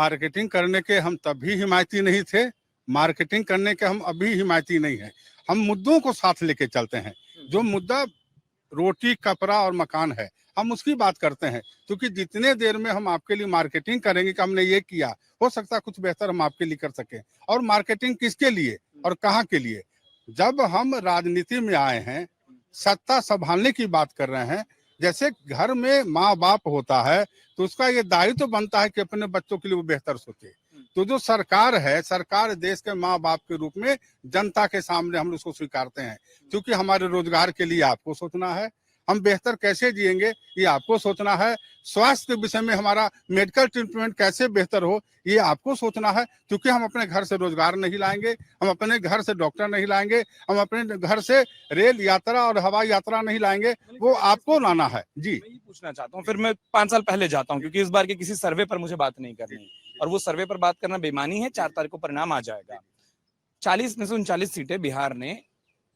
Marketing करने के हम तब भी हिमायती नहीं थे, मार्केटिंग करने के हम अभी हिमायती नहीं हैं। हम मुद्दों को साथ लेके चलते हैं। जो मुद्दा रोटी, कपड़ा और मकान है, हम उसकी बात करते हैं, क्योंकि जितने देर में हम आपके लिए मार्केटिंग करेंगे कि हमने ये किया, हो सकता है कुछ बेहतर हम आपके लिए कर सकें। और मार्केटिंग किसके लिए और कहाँ के लिए? जब हम राजनीति में आए हैं, सत्ता संभालने की बात कर रहे हैं, जैसे घर में माँ बाप होता है तो उसका ये दायित्व तो बनता है कि अपने बच्चों के लिए वो बेहतर सोचे। तो जो सरकार है, सरकार देश के माँ बाप के रूप में जनता के सामने हम उसको स्वीकारते हैं, क्योंकि हमारे रोजगार के लिए आपको सोचना है, हम बेहतर कैसे जिएंगे ये आपको सोचना है, स्वास्थ्य के विषय में हमारा मेडिकल ट्रीटमेंट कैसे बेहतर हो ये आपको सोचना है, क्योंकि हम अपने घर से रोजगार नहीं लाएंगे, हम अपने घर से डॉक्टर नहीं लाएंगे, हम अपने घर से रेल यात्रा और हवाई यात्रा नहीं लाएंगे, वो आपको लाना है। जी, मैं ये पूछना चाहता हूँ, फिर मैं 5 साल पहले जाता हूँ, क्योंकि इस बार के किसी सर्वे पर मुझे बात नहीं करनी, और वो सर्वे पर बात करना बेईमानी है। 4 तारीख को परिणाम आ जाएगा। 40 में से 39 सीटें बिहार ने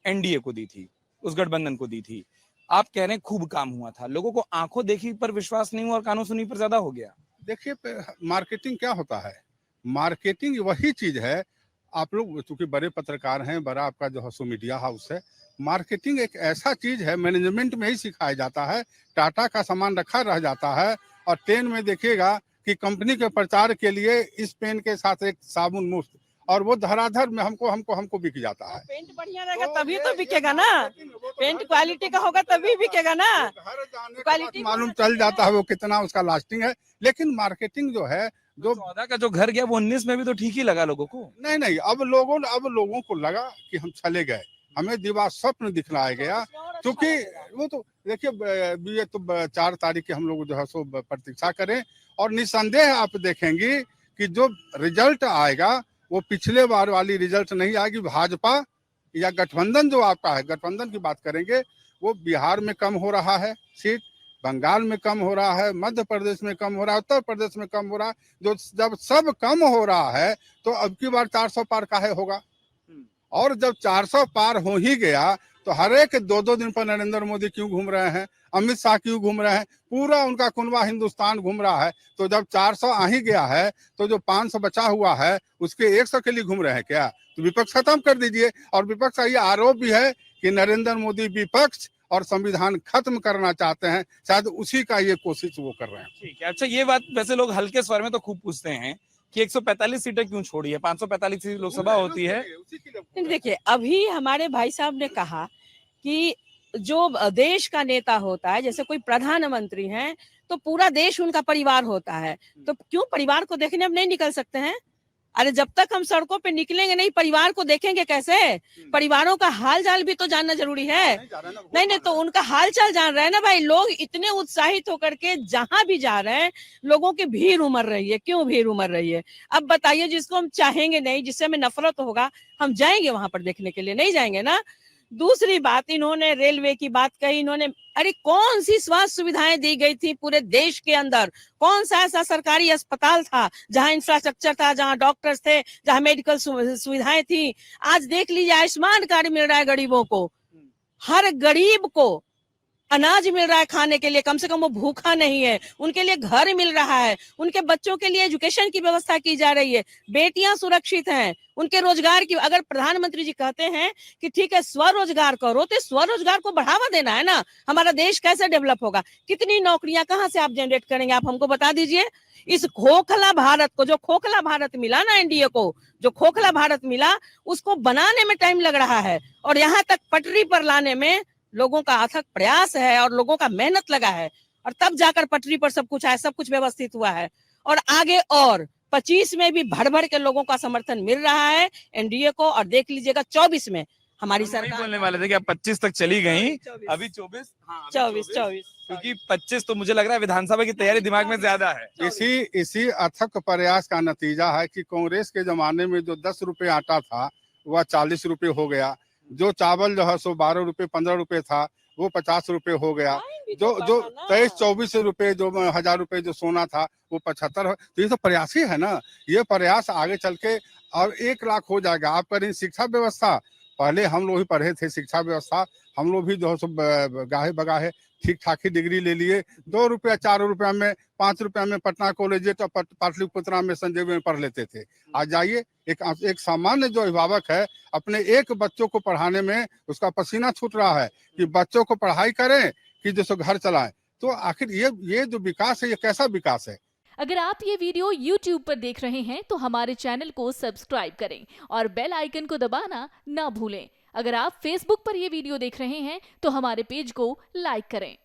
एनडीए को दी थी, उस गठबंधन को दी थी। आप कह रहे हैं खूब काम हुआ था, लोगों को आंखों देखी पर विश्वास नहीं हुआ और कानों सुनी पर ज्यादा हो गया। देखिए मार्केटिंग क्या होता है? मार्केटिंग वही चीज है, आप लोग चूंकि बड़े पत्रकार हैं, बड़ा आपका जो है सो मीडिया हाउस है, मार्केटिंग एक ऐसा चीज है, मैनेजमेंट में ही सिखाया जाता है। टाटा का सामान रखा रह जाता है और ट्रेन में देखिएगा कि कंपनी के प्रचार के लिए इस पेन के साथ एक साबुन मुफ्त, और वो धराधर में हमको हमको हमको बिक जाता है। पेंट बढ़िया रहेगा तभी तो बिकेगा ना, पेंट क्वालिटी का होगा तभी बिकेगा ना। क्वालिटी मालूम चल जाता है वो कितना उसका लास्टिंग है। लेकिन मार्केटिंग जो है, जो 14 का जो घर गया वो 19 में भी तो ठीक ही लगा लोगों को। नहीं नहीं, अब लोगों को लगा कि हम चले गए, हमें दीवार स्वप्न दिखलाया गया, क्योंकि वो तो देखिए ये तो 4 तारीख के हम लोग जो है सो प्रतीक्षा करें, और निसंदेह आप देखेंगे कि जो रिजल्ट आएगा वो पिछले बार वाली रिजल्ट नहीं आएगी। भाजपा या गठबंधन जो आपका है, गठबंधन की बात करेंगे, वो बिहार में कम हो रहा है सीट, बंगाल में कम हो रहा है, मध्य प्रदेश में कम हो रहा है, उत्तर प्रदेश में कम हो रहा है। जो जब सब कम हो रहा है तो अब की बार 400 पार काहे होगा? और जब 400 पार हो ही गया तो हर एक 2-2 दिन पर नरेंद्र मोदी क्यों घूम रहे हैं, अमित शाह क्यों घूम रहे हैं, पूरा उनका कुनबा हिंदुस्तान घूम रहा है। तो जब 400 आ ही गया है तो जो 500 बचा हुआ है उसके 100 के लिए घूम रहे हैं क्या? तो विपक्ष खत्म कर दीजिए। और विपक्ष का ये आरोप भी है कि नरेंद्र मोदी विपक्ष और संविधान खत्म करना चाहते हैं, शायद उसी का ये कोशिश वो कर रहे हैं। ठीक है, अच्छा ये बात वैसे लोग हल्के स्वर में तो खूब पूछते हैं कि 145 सीटें क्यों छोड़ी है, 545 सीट लोकसभा होती है। देखिए अभी हमारे भाई साहब ने कहा कि जो देश का नेता होता है, जैसे कोई प्रधानमंत्री हैं तो पूरा देश उनका परिवार होता है, तो क्यों परिवार को देखने हम नहीं निकल सकते हैं? अरे जब तक हम सड़कों पे निकलेंगे नहीं, परिवार को देखेंगे कैसे? परिवारों का हाल चाल भी तो जानना जरूरी है। नहीं नहीं, तो उनका हाल चाल जान रहे हैं ना भाई। लोग इतने उत्साहित होकर के जहां भी जा रहे हैं, लोगों की भीड़ उमड़ रही है। क्यों भीड़ उमड़ रही है? अब बताइए, जिसको हम चाहेंगे नहीं, जिससे हमें नफरत होगा, हम जाएंगे वहां पर देखने के लिए? नहीं जाएंगे ना। दूसरी बात, इन्होंने रेलवे की बात कही। इन्होंने, अरे कौन सी स्वास्थ्य सुविधाएं दी गई थी पूरे देश के अंदर? कौन सा ऐसा सरकारी अस्पताल था जहां इंफ्रास्ट्रक्चर था, जहां डॉक्टर्स थे, जहां मेडिकल सुविधाएं थी? आज देख लीजिए, आयुष्मान कार्ड मिल रहा है गरीबों को। हर गरीब को अनाज मिल रहा है खाने के लिए, कम से कम वो भूखा नहीं है। उनके लिए घर मिल रहा है, उनके बच्चों के लिए एजुकेशन की व्यवस्था की जा रही है, बेटियां सुरक्षित हैं, उनके रोजगार की। अगर प्रधानमंत्री जी कहते हैं कि ठीक है स्वरोजगार करो, तो स्वरोजगार को बढ़ावा देना है ना। हमारा देश कैसे डेवलप होगा? कितनी नौकरियां कहाँ से आप जनरेट करेंगे? आप हमको बता दीजिए। इस खोखला भारत को, जो खोखला भारत मिला ना एनडीए को, जो खोखला भारत मिला, उसको बनाने में टाइम लग रहा है, और यहाँ तक पटरी पर लाने में लोगों का अथक प्रयास है और लोगों का मेहनत लगा है, और तब जाकर पटरी पर सब कुछ आया, सब कुछ व्यवस्थित हुआ है। और आगे और 25 में भी भर भर के लोगों का समर्थन मिल रहा है एनडीए को, और देख लीजिएगा 24 में हमारी सरकार बोलने वाले थे कि अब 25 तक चली गई, अभी 24, हाँ, 24 क्योंकि 25 तो मुझे लग रहा है विधानसभा की तैयारी दिमाग में ज्यादा है। इसी अथक प्रयास का नतीजा है कि कांग्रेस के जमाने में जो 10 रुपए आटा था वह 40 रुपए हो गया, जो चावल जो है सो 12 रुपए 15 रुपए था वो 50 रुपए हो गया, जो 23-24 रुपए, जो 1000 रुपए जो सोना था वो 75। तो ये तो प्रयास ही है ना। ये प्रयास आगे चल के और 1 लाख हो जाएगा। आप करें शिक्षा व्यवस्था, पहले हम लोग ही पढ़े थे शिक्षा व्यवस्था, हम लोग भी जो है सो गाहे बगाहे ठीक ठाक ही डिग्री ले लिए, 2 रुपया 4 रुपया में 5 रुपया में पटना कॉलेज तो पाटलिपुत्रा में संजय में पढ़ लेते थे। आज जाइए, एक सामान्य जो अभिभावक है अपने एक बच्चों को पढ़ाने में उसका पसीना छूट रहा है कि बच्चों को पढ़ाई करें कि जो घर चलाएं। तो आखिर ये जो विकास है, ये कैसा विकास है? अगर आप ये वीडियो YouTube पर देख रहे हैं तो हमारे चैनल को सब्सक्राइब करें और बेल आइकन को दबाना ना भूलें। अगर आप Facebook पर ये वीडियो देख रहे हैं तो हमारे पेज को लाइक करें।